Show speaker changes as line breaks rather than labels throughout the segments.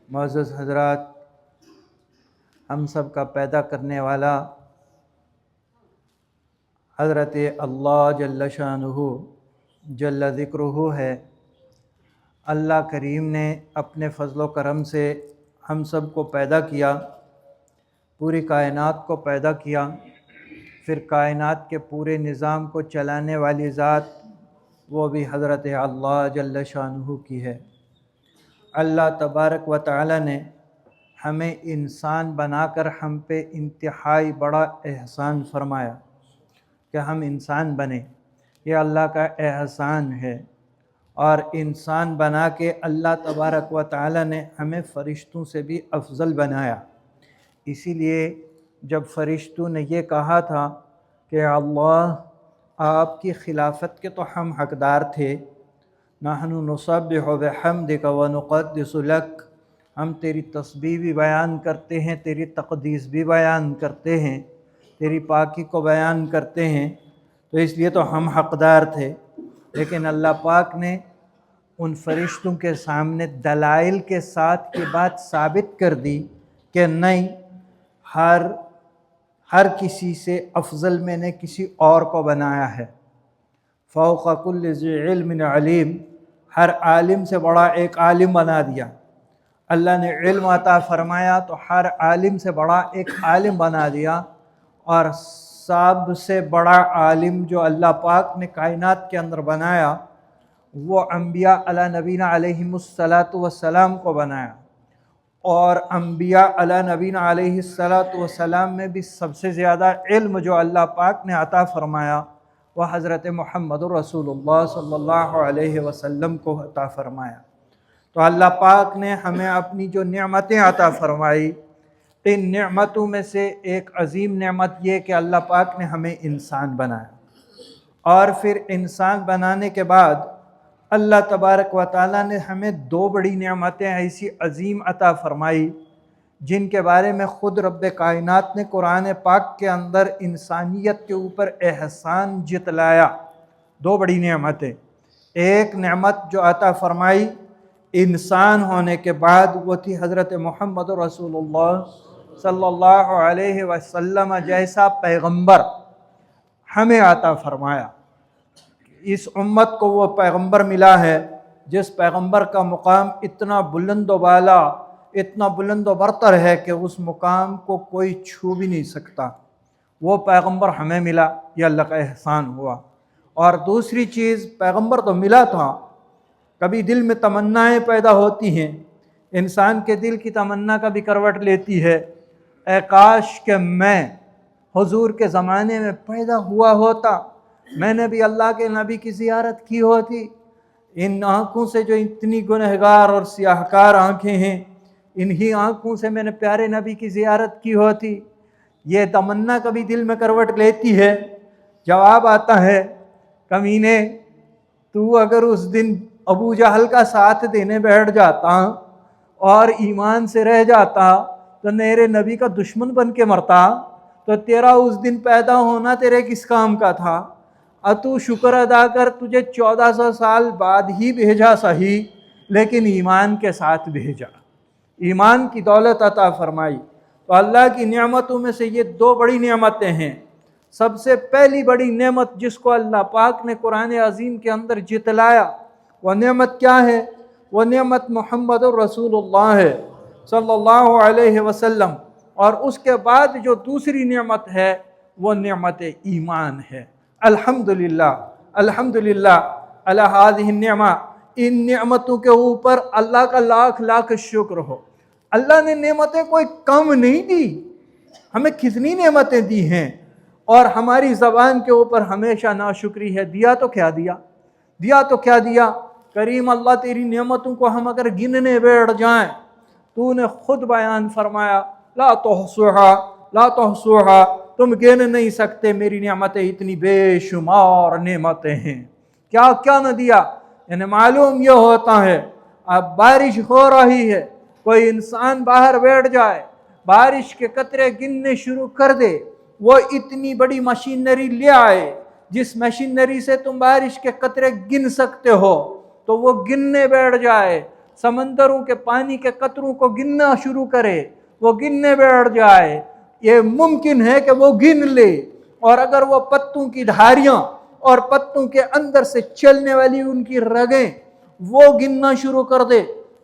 معزز حضرات، ہم سب کا پیدا کرنے والا حضرت اللہ جل شانہ جل ذکرہ ہے۔ اللہ کریم نے اپنے فضل و کرم سے ہم سب کو پیدا کیا، پوری کائنات کو پیدا کیا، پھر کائنات کے پورے نظام کو چلانے والی ذات وہ بھی حضرت اللہ جل شانہ کی ہے۔ اللہ تبارک و تعالی نے ہمیں انسان بنا کر ہم پہ انتہائی بڑا احسان فرمایا کہ ہم انسان بنیں۔ یہ اللہ کا احسان ہے، اور انسان بنا کے اللہ تبارک و تعالی نے ہمیں فرشتوں سے بھی افضل بنایا۔ اسی لیے جب فرشتوں نے یہ کہا تھا کہ اللہ آپ کی خلافت کے تو ہم حقدار تھے، نحن نسبح بحمدک ونقدس لک، ہم تیری تسبیح بھی بیان کرتے ہیں، تیری تقدیس بھی بیان کرتے ہیں، تیری پاکی کو بیان کرتے ہیں، تو اس لیے تو ہم حقدار تھے۔ لیکن اللہ پاک نے ان فرشتوں کے سامنے دلائل کے ساتھ یہ بات ثابت کر دی کہ نہیں، ہر کسی سے افضل میں نے کسی اور کو بنایا ہے۔ فوق کل ذی علم علیم، ہر عالم سے بڑا ایک عالم بنا دیا۔ اللہ نے علم عطا فرمایا تو ہر عالم سے بڑا ایک عالم بنا دیا، اور سب سے بڑا عالم جو اللہ پاک نے کائنات کے اندر بنایا وہ انبیاء علی نبینا علیہم الصلاۃ والسلام کو بنایا، اور انبیاء علی نبینا علیہ الصلاۃ والسلام میں بھی سب سے زیادہ علم جو اللہ پاک نے عطا فرمایا وہ حضرت محمد رسول اللہ صلی اللہ علیہ وسلم کو عطا فرمایا۔ تو اللہ پاک نے ہمیں اپنی جو نعمتیں عطا فرمائی، ان نعمتوں میں سے ایک عظیم نعمت یہ کہ اللہ پاک نے ہمیں انسان بنایا، اور پھر انسان بنانے کے بعد اللہ تبارک و تعالیٰ نے ہمیں دو بڑی نعمتیں ایسی عظیم عطا فرمائی جن کے بارے میں خود رب کائنات نے قرآن پاک کے اندر انسانیت کے اوپر احسان جتلایا۔ دو بڑی نعمتیں، ایک نعمت جو عطا فرمائی انسان ہونے کے بعد وہ تھی حضرت محمد رسول اللہ صلی اللہ علیہ وسلم جیسا پیغمبر ہمیں عطا فرمایا۔ اس امت کو وہ پیغمبر ملا ہے جس پیغمبر کا مقام اتنا بلند و بالا، اتنا بلند و برتر ہے کہ اس مقام کو کوئی چھو بھی نہیں سکتا۔ وہ پیغمبر ہمیں ملا، یہ اللہ کا احسان ہوا۔ اور دوسری چیز، پیغمبر تو ملا تھا، کبھی دل میں تمنائیں پیدا ہوتی ہیں، انسان کے دل کی تمنا کبھی کروٹ لیتی ہے، اے کاش کہ میں حضور کے زمانے میں پیدا ہوا ہوتا، میں نے بھی اللہ کے نبی کی زیارت کی ہوتی، ان آنکھوں سے جو اتنی گنہگار اور سیاہکار آنکھیں ہیں، انہی آنکھوں سے میں نے پیارے نبی کی زیارت کی ہوتی۔ یہ تمنا کبھی دل میں کروٹ لیتی ہے۔ جواب آتا ہے، کمینے، تو اگر اس دن ابو جہل کا ساتھ دینے بیٹھ جاتا اور ایمان سے رہ جاتا تو میرے نبی کا دشمن بن کے مرتا، تو تیرا اس دن پیدا ہونا تیرے کس کام کا تھا؟ تو شکر ادا کر، تجھے 1400 سال بعد ہی بھیجا صحیح، لیکن ایمان کے ساتھ بھیجا، ایمان کی دولت عطا فرمائی۔ تو اللہ کی نعمتوں میں سے یہ دو بڑی نعمتیں ہیں۔ سب سے پہلی بڑی نعمت جس کو اللہ پاک نے قرآن عظیم کے اندر جتلایا، وہ نعمت کیا ہے؟ وہ نعمت محمد الرسول اللہ ہے صلی اللہ علیہ وسلم۔ اور اس کے بعد جو دوسری نعمت ہے وہ نعمت ایمان ہے۔ الحمدللہ، الحمدللہ علی ہذہ النعمہ، ان نعمتوں کے اوپر اللہ کا لاکھ لاکھ شکر ہو۔ اللہ نے نعمتیں کوئی کم نہیں دی، ہمیں کتنی نعمتیں دی ہیں، اور ہماری زبان کے اوپر ہمیشہ ناشکری ہے۔ دیا تو کیا دیا، دیا تو کیا دیا۔ کریم اللہ، تیری نعمتوں کو ہم اگر گننے بیٹھ جائیں، تو نے خود بیان فرمایا، لا تحصوہا لا تحصوہا، تم گن نہیں سکتے، میری نعمتیں اتنی بے شمار نعمتیں ہیں۔ کیا کیا نہ دیا، یعنی معلوم یہ ہوتا ہے اب بارش ہو رہی ہے، کوئی انسان باہر بیٹھ جائے، بارش کے قطرے گننے شروع کر دے، وہ اتنی بڑی مشینری لے آئے جس مشینری سے تم بارش کے قطرے گن سکتے ہو، تو وہ گننے بیٹھ جائے، समंदरों के पानी के कतरों को गिनना शुरू करे, वो गिनने बैठ जाए, ये मुमकिन है कि वो गिन ले। और अगर वो पत्तों की धारियां और पत्तों के अंदर से चलने वाली उनकी रगें वो गिनना शुरू कर दे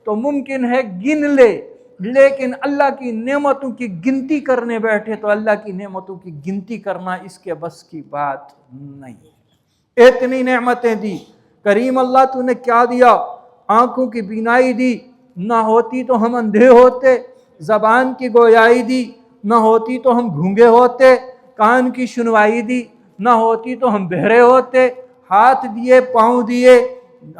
तो मुमकिन है गिन ले। लेकिन अल्लाह की नेमतों की गिनती करने बैठे तो अल्लाह की नेमतों की गिनती करना इसके बस की बात नहीं। इतनी नेमतें दी करीम अल्लाह, तूने क्या दिया? आंखों की बीनाई दी, ना होती तो हम अंधे होते। जबान की गोयाई दी, ना होती तो हम गूंगे होते। कान की सुनवाई दी, ना होती तो हम बहरे होते। हाथ दिए, पाँव दिए,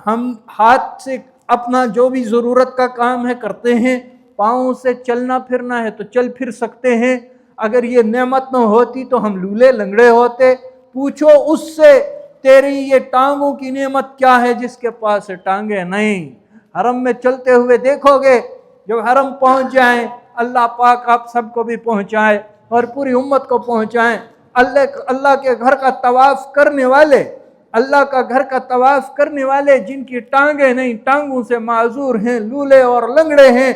हम हाथ से अपना जो भी ज़रूरत का काम है करते हैं, पाँव से चलना फिरना है तो चल फिर सकते हैं। अगर ये नेमत न होती तो हम लूले लंगड़े होते। पूछो उससे तेरी ये टांगों की नेमत क्या है जिसके पास टांगे नहीं। हरम में चलते हुए देखोगे, जब हरम पहुंच जाएं, अल्लाह पाक आप सबको भी पहुंचाए और पूरी उम्मत को पहुंचाएं। अल्लाह के घर का तवाफ करने वाले, अल्लाह का घर का तवाफ करने वाले जिनकी टांगे नहीं, टांगों से माजूर हैं, लूले और लंगड़े हैं,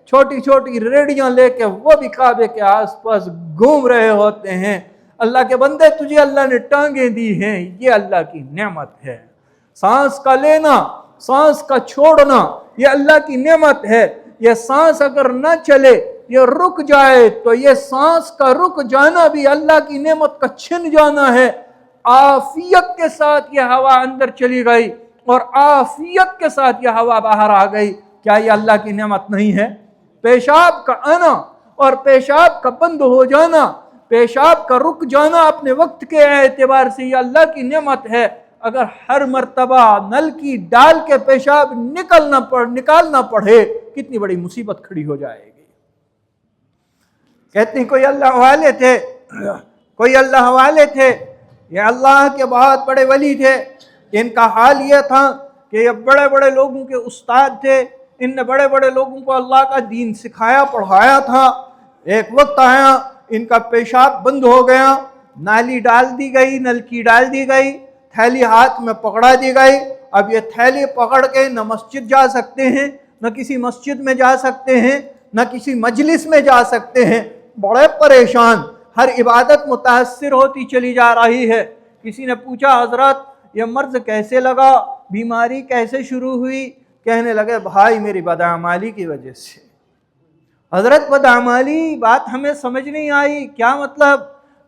छोटी छोटी रेडियां लेके वो भी काबे के आसपास घूम रहे होते हैं। अल्लाह के बंदे, तुझे अल्लाह ने टांगे दी हैं, ये अल्लाह की नेमत है। सांस का लेना, सांस का छोड़ना, ये अल्लाह की नेमत है। ये सांस अगर न चले, ये रुक जाए, तो ये सांस का रुक जाना भी अल्लाह की नेमत का छिन जाना है। आफियत के साथ ये हवा अंदर चली गई और आफियत के साथ ये हवा बाहर आ गई, क्या ये अल्लाह की नेमत नहीं है? पेशाब का आना और पेशाब का बंद हो जाना, पेशाब का रुक जाना अपने वक्त के एतबार से ये अल्लाह की नेमत है। अगर हर मर्तबा नल की डाल के पेशाब निकालना पड़े, कितनी बड़ी मुसीबत खड़ी हो जाएगी। कहते हैं कोई अल्लाह वाले थे, ये अल्लाह के बहुत बड़े वली थे। इनका हाल ये था कि ये बड़े बड़े लोगों के उस्ताद थे, इनने बड़े बड़े लोगों को अल्लाह का दीन सिखाया पढ़ाया था। एक वक्त आया, इनका पेशाब बंद हो गया, नाली डाल दी गई, नलकी डाल दी गई, थैली हाथ में पकड़ा दी गई। अब ये थैली पकड़ के न मस्जिद जा सकते हैं, न किसी मस्जिद में जा सकते हैं, न किसी मजलिस में जा सकते हैं। बड़े परेशान, हर इबादत मुतासिर होती चली जा रही है। किसी ने पूछा, हजरत ये मर्ज कैसे लगा, बीमारी कैसे शुरू हुई? कहने लगे, भाई मेरी बदअमाली की वजह से। हजरत बदअमाली, बात हमें समझ नहीं आई, क्या मतलब?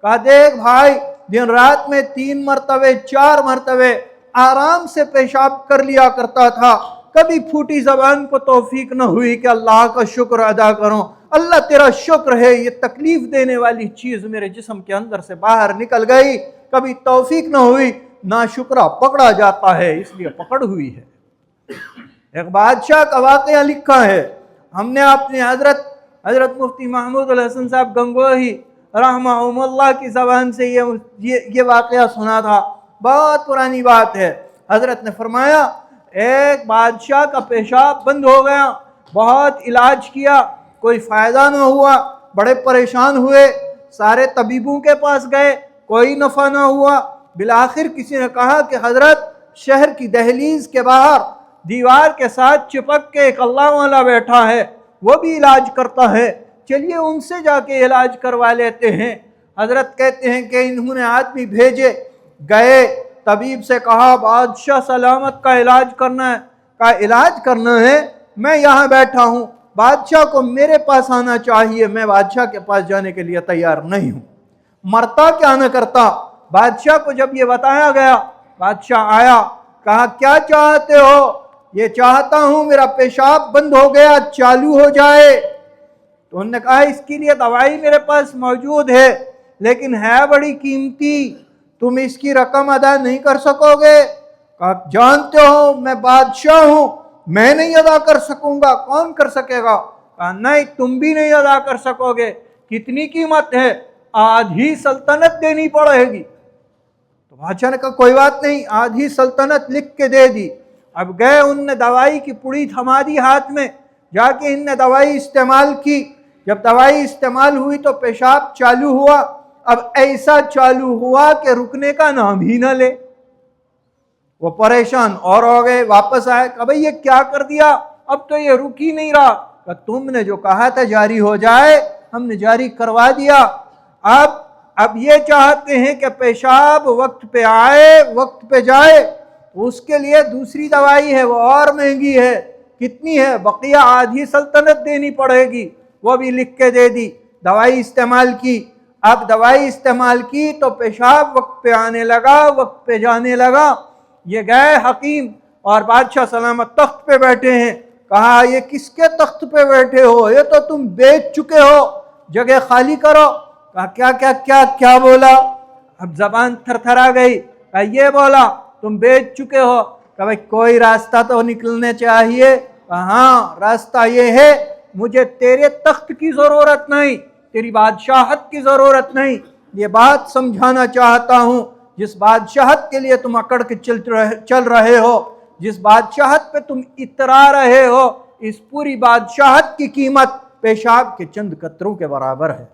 कहा, देख भाई, दिन रात में 3 मरतबे 4 मरतबे आराम से पेशाब कर लिया करता था, कभी फूटी जबान को तौफीक न हुई कि अल्लाह का शुक्र अदा करूं। अल्लाह तेरा शुक्र है, ये तकलीफ देने वाली चीज मेरे जिस्म के अंदर से बाहर निकल गई, कभी तौफीक न हुई। ना शुक्रा पकड़ा जाता है, इसलिए पकड़ हुई है। एक बादशाह का वाकया लिखा है, हमने अपने हजरत मुफ्ती महमूद अल हसन साहब गंगोही रहमहुल्लाह की ज़बान से ये वाकया सुना था। बहुत पुरानी बात है। हजरत ने फरमाया, एक बादशाह का पेशाब बंद हो गया, बहुत इलाज किया, कोई फ़ायदा न हुआ, बड़े परेशान हुए, सारे तबीबों के पास गए, कोई नफ़ा न हुआ। बिलाखिर किसी ने कहा कि हजरत, शहर की दहलीज के बाहर दीवार के साथ चिपक के एक अल्लाह वाला बैठा है, वो भी इलाज करता है, चलिए उनसे जाके इलाज करवा लेते हैं। हजरत कहते हैं कि इन्होंने आदमी भेजे, गए, तबीब से कहा, बादशाह सलामत का इलाज करना है। कहा, इलाज करना है? मैं यहाँ बैठा हूँ, बादशाह को मेरे पास आना चाहिए, मैं बादशाह के पास जाने के लिए तैयार नहीं हूँ। मरता क्या न करता। बादशाह को जब ये बताया गया, बादशाह आया, कहा, क्या चाहते हो? ये चाहता हूँ मेरा पेशाब बंद हो गया, चालू हो जाए। तो उन्होंने कहा, इसके लिए दवाई मेरे पास मौजूद है, लेकिन है बड़ी कीमती, तुम इसकी रकम अदा नहीं कर सकोगे। कहा, जानते हो मैं बादशाह हूँ, मैं नहीं अदा कर सकूंगा, कौन कर सकेगा? कहा, नहीं, तुम भी नहीं अदा कर सकोगे। कितनी कीमत है? आधी सल्तनत देनी पड़ेगी। तो बादशाह ने कहा, कोई बात नहीं, आधी सल्तनत लिख के दे दी। अब गए, उनने दवाई की पुड़ी थमा दी हाथ में, जाके इनने दवाई इस्तेमाल की। जब दवाई इस्तेमाल हुई तो पेशाब चालू हुआ। अब ऐसा चालू हुआ कि रुकने का नाम ही न ले। वो परेशान और हो गए, वापस आए, कहा, भाई ये क्या कर दिया? اب تو یہ رک ہی نہیں رہا کہ تم نے جو کہا تھا جاری ہو جائے، ہم نے جاری کروا دیا۔ اب یہ چاہتے ہیں کہ پیشاب وقت پہ آئے، وقت پہ جائے، اس کے لیے دوسری دوائی ہے، وہ اور مہنگی ہے۔ کتنی ہے؟ بقیہ آدھی سلطنت دینی پڑے گی، وہ بھی لکھ کے دے دی۔ دوائی استعمال کی، اب دوائی استعمال کی تو پیشاب وقت پہ آنے لگا، وقت پہ جانے لگا۔ یہ گئے حکیم اور بادشاہ سلامت تخت پہ بیٹھے ہیں۔ کہا یہ کس کے تخت پہ بیٹھے ہو؟ یہ تو تم بیچ چکے ہو، جگہ خالی کرو۔ کہا کیا کیا کیا کیا بولا؟ اب زبان تھر تھر آ گئی۔ کہا یہ بولا تم بیچ چکے ہو۔ کہ بھائی کوئی راستہ تو نکلنے چاہیے۔ کہا ہاں راستہ یہ ہے، مجھے تیرے تخت کی ضرورت نہیں، تیری بادشاہت کی ضرورت نہیں۔ یہ بات سمجھانا چاہتا ہوں، جس بادشاہت کے لیے تم اکڑ کے چل رہے ہو، جس بادشاہت پہ تم اترا رہے ہو، اس پوری بادشاہت کی قیمت پیشاب کے چند قطروں کے برابر ہے۔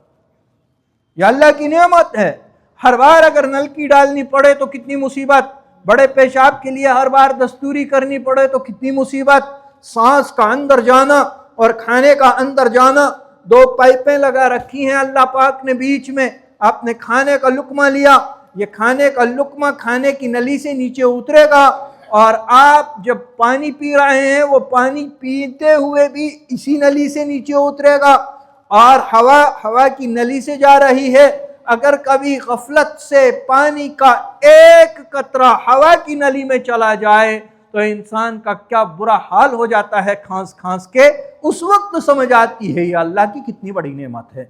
یہ اللہ کی نعمت ہے۔ ہر بار اگر نلکی ڈالنی پڑے تو کتنی مصیبت، بڑے پیشاب کے لیے ہر بار دستوری کرنی پڑے تو کتنی مصیبت، سانس کا اندر جانا اور کھانے کا اندر جانا، دو پائپیں لگا رکھی ہیں اللہ پاک نے بیچ میں۔ آپ نے کھانے کا لقمہ لیا، یہ کھانے کا لقمہ کھانے کی نلی سے نیچے اترے گا، اور آپ جب پانی پی رہے ہیں وہ پانی پیتے ہوئے بھی اسی نلی سے نیچے اترے گا، اور ہوا کی نلی سے جا رہی ہے۔ اگر کبھی غفلت سے پانی کا ایک قطرہ ہوا کی نلی میں چلا جائے تو انسان کا کیا برا حال ہو جاتا ہے، کھانس کھانس کے۔ اس وقت سمجھ آتی ہے یہ اللہ کی کتنی بڑی نعمت ہے۔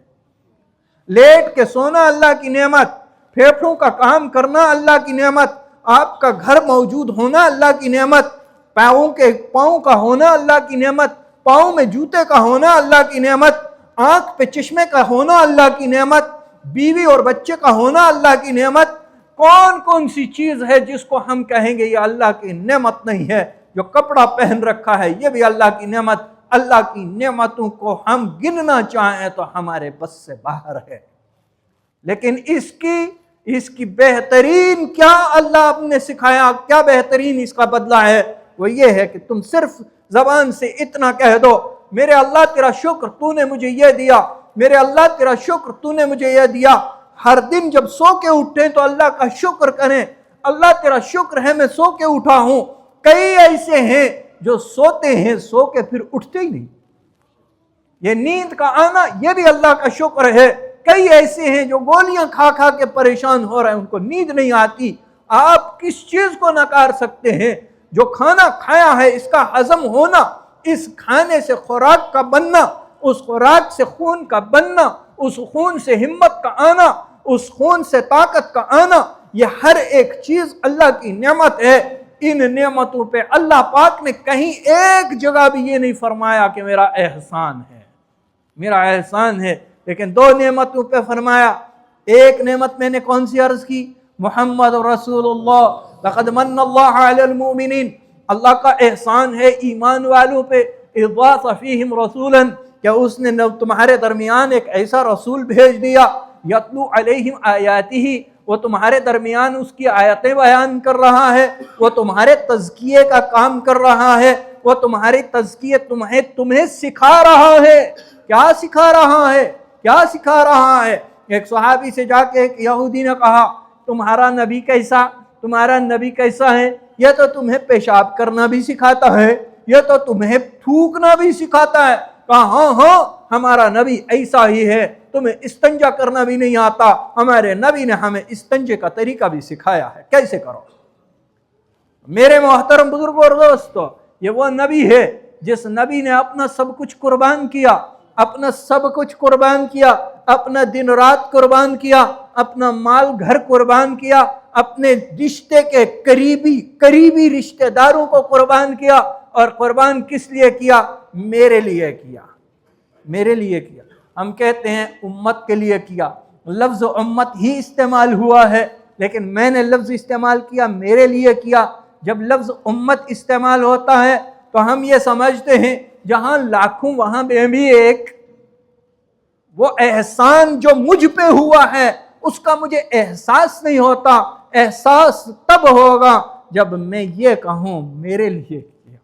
لیٹ کے سونا اللہ کی نعمت، پھیپھڑوں کا کام کرنا اللہ کی نعمت، آپ کا گھر موجود ہونا اللہ کی نعمت، پاؤں کا ہونا اللہ کی نعمت، پاؤں میں جوتے کا ہونا اللہ کی نعمت، آنکھ پہ چشمے کا ہونا اللہ کی نعمت، بیوی اور بچے کا ہونا اللہ کی نعمت۔ کون کون سی چیز ہے جس کو ہم کہیں گے یہ اللہ کی نعمت نہیں ہے؟ جو کپڑا پہن رکھا ہے یہ بھی اللہ کی نعمت۔ اللہ کی نعمتوں کو ہم گننا چاہیں تو ہمارے بس سے باہر ہے، لیکن اس کی بہترین کیا اللہ نے سکھایا، کیا بہترین اس کا بدلہ ہے، وہ یہ ہے کہ تم صرف زبان سے اتنا کہہ دو، میرے اللہ تیرا شکر تو نے مجھے یہ دیا، میرے اللہ تیرا شکر تو نے مجھے یہ دیا۔ ہر دن جب سو کے اٹھیں تو اللہ کا شکر کریں، اللہ تیرا شکر ہے میں سو کے اٹھا ہوں۔ کئی ایسے ہیں جو سوتے ہیں، سو کے پھر اٹھتے ہی نہیں۔ یہ نیند کا آنا یہ بھی اللہ کا شکر ہے۔ کئی ایسے ہیں جو گولیاں کھا کھا کے پریشان ہو رہے ہیں، ان کو نیند نہیں آتی۔ آپ کس چیز کو نکار سکتے ہیں؟ جو کھانا کھایا ہے اس کا ہضم ہونا، اس کھانے سے خوراک کا بننا، اس خوراک سے خون کا بننا، اس خون سے ہمت کا آنا، اس خون سے طاقت کا آنا، یہ ہر ایک چیز اللہ کی نعمت ہے۔ ان نعمتوں پہ اللہ پاک نے کہیں ایک جگہ بھی یہ نہیں فرمایا کہ میرا احسان ہے، میرا احسان ہے، لیکن دو نعمتوں پہ فرمایا۔ ایک نعمت میں نے کون سی عرض کی؟ محمد رسول اللہ، لقد من اللہ علی المؤمنین، اللہ کا احسان ہے ایمان والوں پہ، اذ بعث فیہم رسولا، کہ اس نے تمہارے درمیان ایک ایسا رسول بھیج دیا، یتلو علیہم آیاتہ، وہ تمہارے درمیان اس کی آیتیں بیان کر رہا ہے، وہ تمہارے تزکیے کا کام کر رہا ہے، وہ تمہاری تزکیے تمہیں سکھا رہا ہے۔ کیا سکھا رہا ہے؟ کیا سکھا رہا ہے؟ ایک صحابی سے جا کے ایک یہودی نے کہا تمہارا نبی کیسا، تمہارا نبی کیسا ہے؟ یہ تو تمہیں پیشاب کرنا بھی سکھاتا ہے، یہ تو تمہیں تھوکنا بھی سکھاتا ہے۔ کہا ہاں ہاں ہمارا نبی ایسا ہی ہے، تمہیں استنجا کرنا بھی نہیں آتا، ہمارے نبی نے ہمیں استنجے کا طریقہ بھی سکھایا ہے، کیسے کرو۔ میرے محترم بزرگوں اور دوستو، یہ وہ نبی ہے جس نبی نے اپنا سب کچھ قربان کیا، اپنا سب کچھ قربان کیا، اپنا دن رات قربان کیا، اپنا مال گھر قربان کیا، اپنے رشتے کے قریبی رشتہ داروں کو قربان کیا، اور قربان کس لیے کیا؟ میرے لیے کیا، میرے لیے کیا۔ ہم کہتے ہیں امت کے لیے کیا، لفظ امت ہی استعمال ہوا ہے، لیکن میں نے لفظ استعمال کیا میرے لیے کیا۔ جب لفظ امت استعمال ہوتا ہے تو ہم یہ سمجھتے ہیں جہاں لاکھوں وہاں بے بھی ایک۔ وہ احسان جو مجھ پہ ہوا ہے اس کا مجھے احساس نہیں ہوتا، احساس تب ہوگا جب میں یہ کہوں میرے لیے کیا۔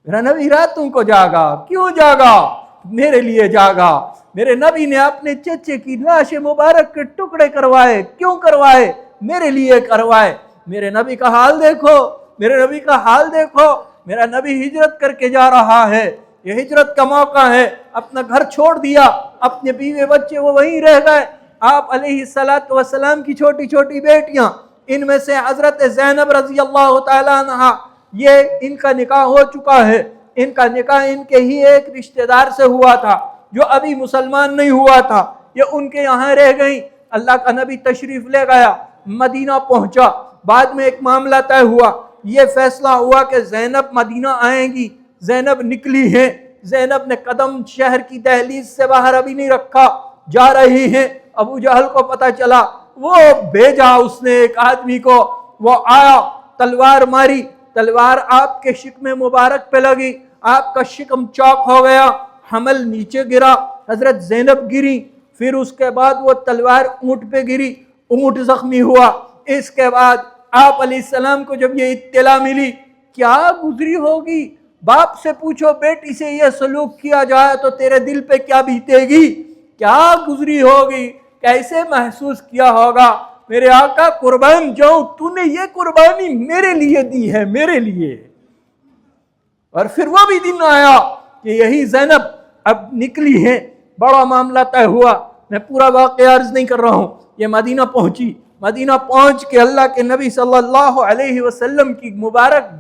मेरा नबी रातों को जागा, क्यों जागा? मेरे लिए जागा। मेरे नबी ने अपने चचे की लाश मुबारक के टुकड़े करवाए, क्यों करवाए? मेरे लिए करवाए। मेरे नबी का हाल देखो, मेरे नबी का हाल देखो। मेरा नबी हिजरत करके जा रहा है, ये हिजरत का मौका है। अपना घर छोड़ दिया, अपने बीवे बच्चे वो वहीं रह गए। आप अलैहिस्सलातु वस्सलाम की छोटी छोटी बेटियां, इनमें से हजरत ज़ैनब रज़ी अल्लाह तआला अन्हा, ये इनका निकाह हो चुका है। इनका निकाह इनके ही एक रिश्तेदार से हुआ था जो अभी मुसलमान नहीं हुआ था। ये उनके यहाँ रह गई। अल्लाह का नबी तशरीफ ले गया, मदीना पहुंचा। बाद में एक मामला तय हुआ, ये फैसला हुआ कि ज़ैनब मदीना आएंगी। ज़ैनब निकली है, ज़ैनब ने कदम शहर की दहलीज से बाहर अभी नहीं रखा, जा रही हैं। अबू जहल को पता चला, वो भेजा उसने एक आदमी को, वो आया, तलवार मारी, तलवार आपके शिकम मुबारक पे लगी, आपका शिकम चौक हो गया, हमल नीचे गिरा, हजरत ज़ैनब गिरी। फिर उसके बाद वो तलवार ऊंट पे गिरी, ऊंट जख्मी हुआ। इसके बाद आप अलैहिस्सलाम को जब ये इत्तला मिली, क्या गुजरी होगी? बाप से पूछो, बेटी से ये सलूक किया जाए तो तेरे दिल पे क्या बीतेगी, क्या गुजरी होगी, कैसे महसूस किया होगा? मेरे आका कुर्बान जाऊं, तूने ये कुर्बानी मेरे लिए दी है, मेरे लिए। और फिर वो भी दिन आया कि यही ज़ैनब अब निकली है, बड़ा मामला तय हुआ। मैं पूरा वाक़या अर्ज नहीं कर रहा हूँ। ये मदीना पहुंची, मदीना पहुंच के अल्लाह के नबी सल्लल्लाहु अलैहि वसल्लम की मुबारक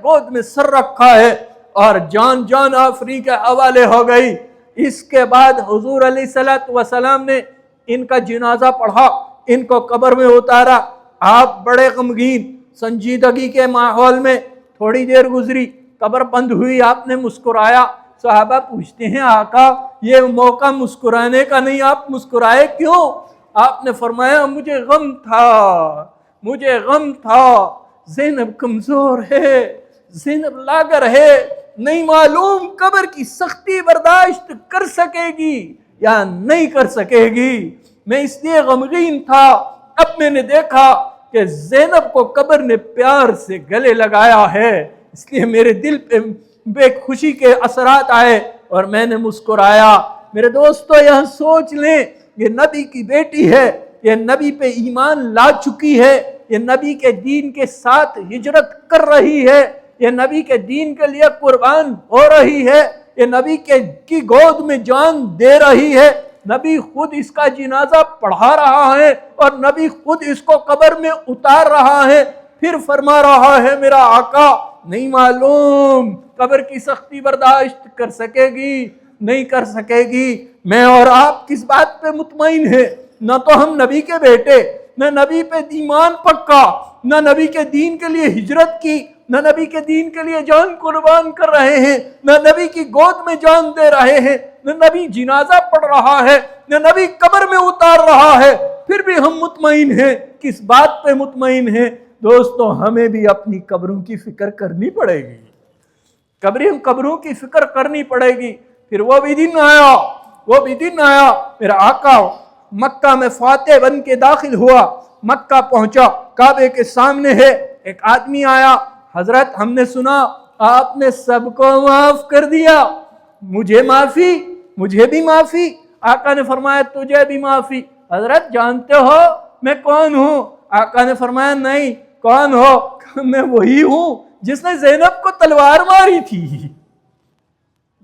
गोद में सर रखा है और जान जान आफरी के हवाले हो गई। इसके बाद हुजूर अलैहिस्सलातु वस्सलाम ने इनका जनाजा पढ़ा, इनको कब्र में उतारा। आप बड़े गमगीन संजीदगी के माहौल में, थोड़ी देर गुजरी, कब्र बंद हुई, आपने मुस्कुराया। सहाबा पूछते हैं, आका ये मौका मुस्कुराने का नहीं, आप मुस्कुराए क्यों? आपने फरमाया, मुझे गम था, ज़ैनब कमजोर है, ज़ैनब लागर है, नहीं मालूम कब्र की सख्ती बर्दाश्त कर सकेगी या नहीं कर सकेगी। मैं इसलिए गमगीन था। अब मैंने देखा कि ज़ैनब को कब्र ने प्यार से गले लगाया है, इसलिए मेरे दिल पे बेखुशी के असरात आए और मैंने मुस्कुराया। मेरे दोस्तों, यह सोच लें, ये नबी की बेटी है, ये नबी पे ईमान ला चुकी है, ये नबी के दीन के साथ हिजरत कर रही है, ये नबी के दीन के लिए कुर्बान हो रही है, ये नबी की गोद में जान दे रही है। नबी खुद इसका जनाजा पढ़ा रहा है और नबी खुद इसको कब्र में उतार रहा है। फिर फरमा रहा है, मेरा आका नहीं मालूम कब्र की सख्ती बर्दाश्त कर सकेगी, नहीं कर सकेगी। मैं और आप किस बात पे मुतमईन है? न तो हम नबी के बेटे, न नबी पे ईमान पक्का, न नबी के दीन के लिए हिजरत की, न नबी के दीन के लिए जान कुर्बान कर रहे हैं, न नबी की गोद में जान दे रहे हैं, न नबी जनाजा पढ़ रहा है, न नबी कब्र में उतार रहा है, फिर भी हम मुतमईन हैं। किस बात पे मुतमईन हैं? दोस्तों, हमें भी अपनी कब्रों की फिक्र करनी पड़ेगी, कब्रों की फिक्र करनी पड़ेगी। फिर वो भी दिन आया, मेरा आका मक्का में फातेह बन के दाखिल हुआ, मक्का पहुंचा, काबे के सामने है, एक आदमी आया, हजरत हमने सुना आपने सबको माफ कर दिया, मुझे माफी, मुझे भी माफी। आका ने फरमाया, तुझे भी माफी। हजरत जानते हो मैं कौन हूँ? आका ने फरमाया, नहीं, कौन हो? मैं वही हूँ जिसने ज़ैनब को तलवार मारी थी।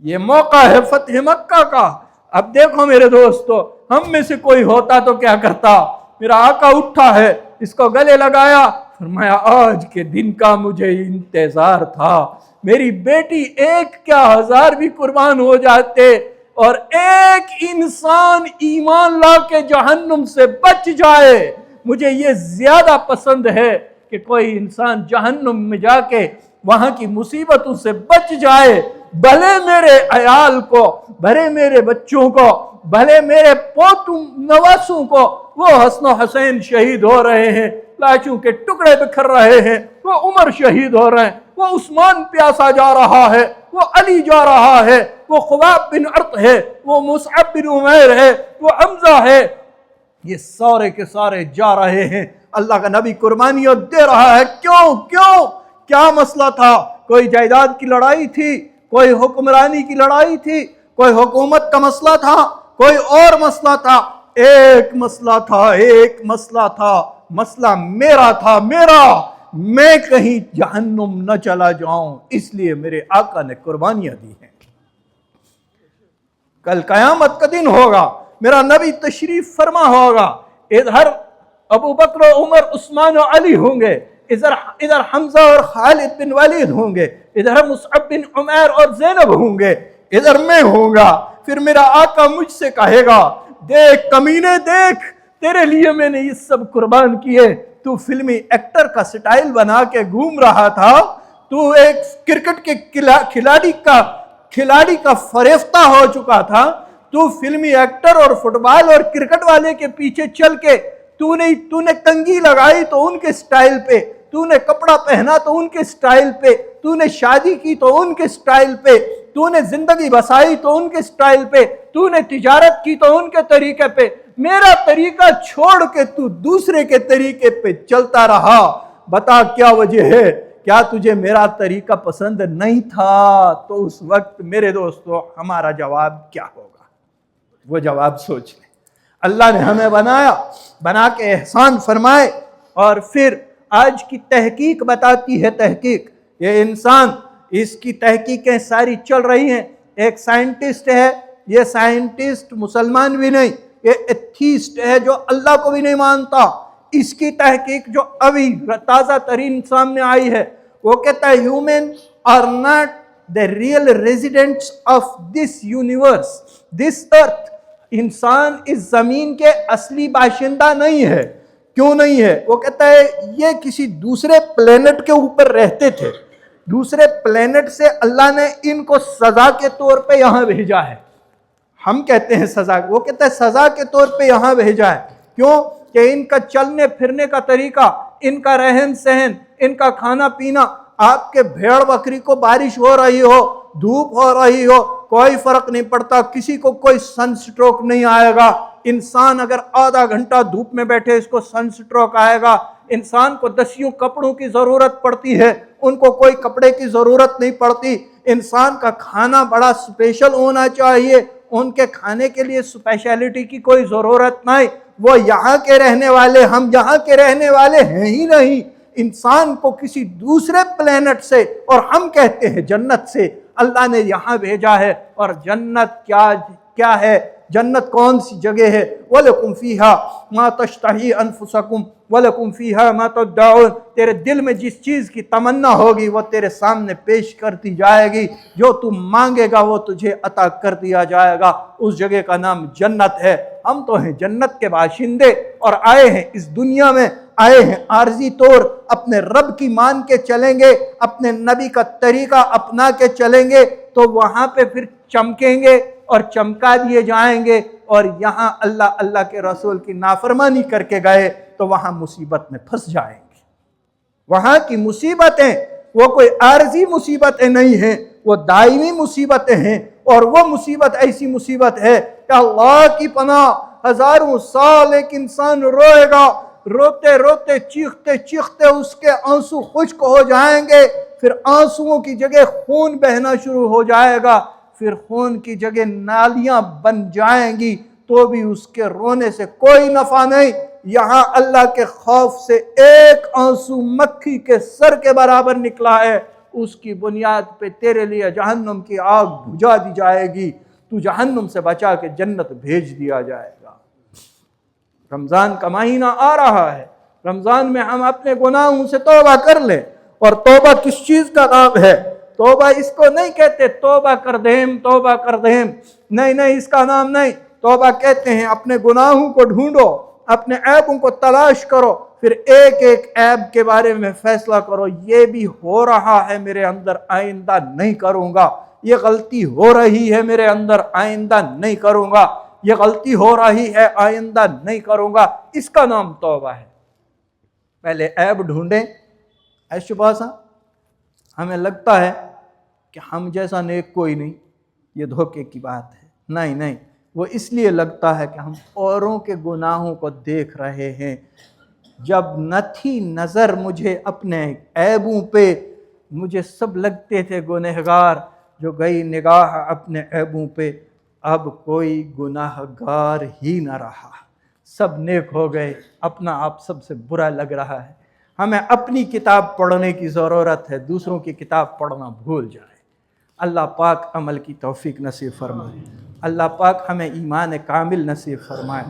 ये मौका है फतह मक्का का। अब देखो मेरे दोस्तों, हम में से कोई होता तो क्या करता? मेरा आका उठा है, इसको गले लगाया, फरमाया, आज के दिन का मुझे इंतजार था। मेरी बेटी एक क्या हजार भी कुर्बान हो जाते और एक इंसान ईमान ला के जहन्नुम से बच जाए, मुझे ये ज्यादा पसंद है कि कोई इंसान जहन्नुम में जाके वहां की मुसीबतों से बच जाए। भले मेरे अयाल को, भले मेरे बच्चों को, भले मेरे पोतों नवासों को वो हसन हुसैन शहीद हो रहे हैं, लाशों के टुकड़े बिखर रहे हैं, वो उमर शहीद हो रहे हैं, वो उस्मान प्यासा जा रहा है, वो अली जा रहा है, वो खुबाब बिन अर्त है, वो मुसअब बिन उमैर है, वो हमजा है, ये सारे के सारे जा रहे हैं। अल्लाह का नबी कुर्बानियां दे रहा है। क्यों? क्या मसला था? कोई जायदाद की लड़ाई थी, कोई हुक्मरानी की लड़ाई थी, कोई हुकूमत का मसला था, कोई और मसला था। एक मसला था, एक मसला था, मसला मेरा था, मेरा, मैं कहीं जहन्नुम न चला जाऊं, इसलिए मेरे आका ने कुर्बानियां दी हैं। कल कयामत का दिन होगा, मेरा नबी तशरीफ फरमा होगा, इधर अबू बकर, उमर, उस्मान और अली होंगे, इधर हमजा और खालिद बिन वलीद होंगे, इधर मुसअब बिन उमैर और ज़ैनब होंगे, इधर मैं होऊंगा। फिर मेरा आका मुझसे कहेगा, देख कमीने, देख तेरे लिए मैंने ये सब कुर्बान किए। तू फिल्मी एक्टर का स्टाइल बना के घूम रहा था, तू एक क्रिकेट के खिलाड़ी का फरेफ्ता हो चुका था, तू फिल्मी एक्टर और फुटबॉल और क्रिकेट वाले के पीछे चल के तूने कंघी लगाई तो उनके स्टाइल पे, तूने कपड़ा पहना तो उनके स्टाइल पे, तूने शादी की तो उनके स्टाइल पे, तूने जिंदगी बसाई तो उनके स्टाइल पे, तूने तिजारत की तो उनके तरीके पे। मेरा तरीका छोड़ के तू दूसरे के तरीके पे चलता रहा। बता क्या वजह है? क्या तुझे मेरा तरीका पसंद नहीं था? तो उस वक्त मेरे दोस्तों हमारा जवाब क्या होगा? वो जवाब सोच ले। अल्लाह ने हमें बनाया, बना के एहसान फरमाए, और फिर आज की तहकीक बताती है, तहकीक, ये इंसान, इसकी तहकीकें सारी चल रही हैं। एक साइंटिस्ट है, ये साइंटिस्ट मुसलमान भी नहीं, ये एथीस्ट है जो अल्लाह को भी नहीं मानता। इसकी तहकीक जो अभी ताज़ा तरीन सामने आई है, वो कहता है human are not the real residents of this universe, this earth. इंसान इस जमीन के असली बाशिंदा नहीं है। क्यों नहीं है? वो कहता है ये किसी दूसरे प्लेनेट के ऊपर रहते थे, दूसरे प्लेनेट से अल्लाह ने इनको सजा के तौर पे यहां भेजा है। हम कहते हैं सजा, वो कहता है सजा के तौर पे यहां भेजा है। क्यों? कि इनका चलने फिरने का तरीका, इनका रहन सहन, इनका खाना पीना, आपके भेड़ बकरी को बारिश हो रही हो, धूप हो रही हो, कोई फर्क नहीं पड़ता, किसी को कोई सन स्ट्रोक नहीं आएगा। इंसान अगर आधा घंटा धूप में बैठे, इसको सन स्ट्रोक आएगा। इंसान को 10 कपड़ों की जरूरत पड़ती है, उनको कोई कपड़े की जरूरत नहीं पड़ती। इंसान का खाना बड़ा स्पेशल होना चाहिए, उनके खाने के लिए स्पेशलिटी की कोई जरूरत नहीं। वो यहाँ के रहने वाले, हम यहाँ के रहने वाले हैं ही नहीं। इंसान को किसी दूसरे प्लेनेट से, और हम कहते हैं जन्नत से, अल्लाह ने यहाँ भेजा है। और जन्नत क्या है? जन्नत कौन सी जगह है? वलकुम फीहा मा तश्तही अनफुसकुम वलकुम फीहा मा तदउन। तेरे दिल में जिस चीज़ की तमन्ना होगी वो तेरे सामने पेश करती जाएगी, जो तू मांगेगा वो तुझे अता कर दिया जाएगा। उस जगह का नाम जन्नत है। हम तो हैं जन्नत के बाशिंदे, और आए हैं इस दुनिया में, आए हैं आर्जी तौर, अपने रब की मान के चलेंगे, अपने नबी का तरीका अपना के चलेंगे, तो वहां पे फिर चमकेंगे और चमका दिए जाएंगे। और यहाँ अल्लाह अल्लाह के रसूल की नाफरमानी करके गए तो वहां मुसीबत में फंस जाएंगे। वहां की मुसीबतें वो कोई आर्जी मुसीबतें नहीं हैं, वो दायमी मुसीबतें हैं। और वो मुसीबत ऐसी मुसीबत है कि अल्लाह की पनाह, हजारों साल एक इंसान रोएगा, रोते रोते चीखते चीखते उसके आंसू खुश्क हो जाएंगे, फिर आंसुओं की जगह खून बहना शुरू हो जाएगा, फिर खून की जगह नालियां बन जाएंगी, तो भी उसके रोने से कोई नफा नहीं। यहाँ अल्लाह के खौफ से एक आंसू मक्खी के सर के बराबर निकला है, उसकी बुनियाद पे तेरे लिए जहन्नुम की आग बुझा दी जाएगी, तू जहन्नुम से बचा के जन्नत भेज दिया जाएगा। रमज़ान का महीना आ रहा है, रमज़ान में हम अपने गुनाहों से तौबा कर लें। और तौबा किस चीज़ का नाम है? तौबा इसको नहीं कहते तौबा कर देम, तौबा कर देम, नहीं नहीं, इसका नाम नहीं। तौबा कहते हैं अपने गुनाहों को ढूंढो, अपने ऐबों को तलाश करो, फिर एक एक ऐब के बारे में फैसला करो, ये भी हो रहा है मेरे अंदर, आइंदा नहीं करूँगा। ये गलती हो रही है मेरे अंदर, आइंदा नहीं करूँगा। ये गलती हो रही है, आइंदा नहीं करूँगा। इसका नाम तौबा है। पहले ऐब ढूंढें। ऐशुबा सा हमें लगता है कि हम जैसा नेक कोई नहीं, ये धोखे की बात है। नहीं नहीं, वो इसलिए लगता है कि हम औरों के गुनाहों को देख रहे हैं। जब न थी नज़र मुझे अपने ऐबों पे, مجھے سب لگتے تھے گنہگار، جو گئی نگاہ اپنے عیبوں پہ، اب کوئی گناہ گار ہی نہ رہا۔ سب نیک ہو گئے، اپنا آپ سب سے برا لگ رہا ہے۔ ہمیں اپنی کتاب پڑھنے کی ضرورت ہے، دوسروں کی کتاب پڑھنا بھول جائے۔ اللہ پاک عمل کی توفیق نصیب فرمائے، اللہ پاک ہمیں ایمان کامل نصیب فرمائے۔